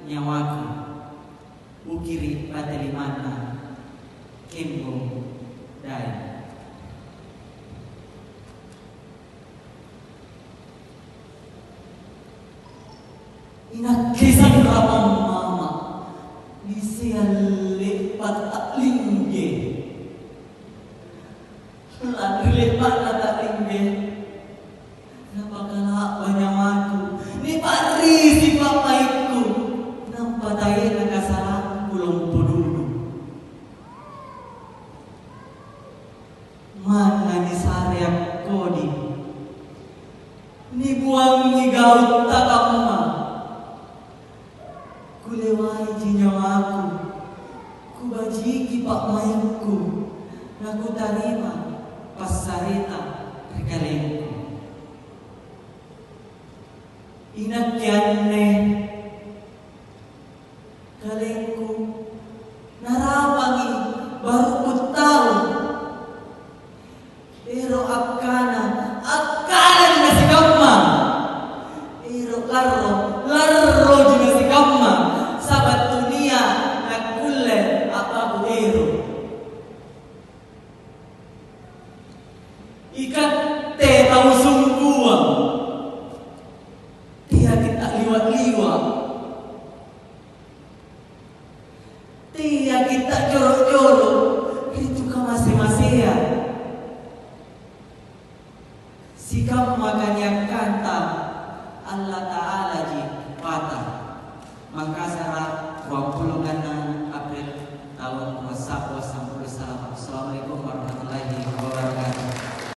nyawaku ukiri patelimana kembo dai. Inakisan rapang mama Lisian lepat tak lingge Lalu lepat tak lingge Napakala banyamanku Ni patri si papaiku Nampatay na kasalanan kulong dulu Mana ni saryak kodi Ni buang ni gaut takamma Kulewai jinyawaku Kubajiki pak mayangku Naku tarima pasarita regalengku Inakyanne kalengku Narapangi baru ku tahu Pero akana juga si kamma Pero larro juga si kamma Sabat dunia nakulle apa buero Ikat te tahu sungguang Dia kita liwat-liwat Dia kita jorok-jorok Itu ka masing-masing Sikap makan yang kata Allah Ta'ala ji patah Maka syarat 26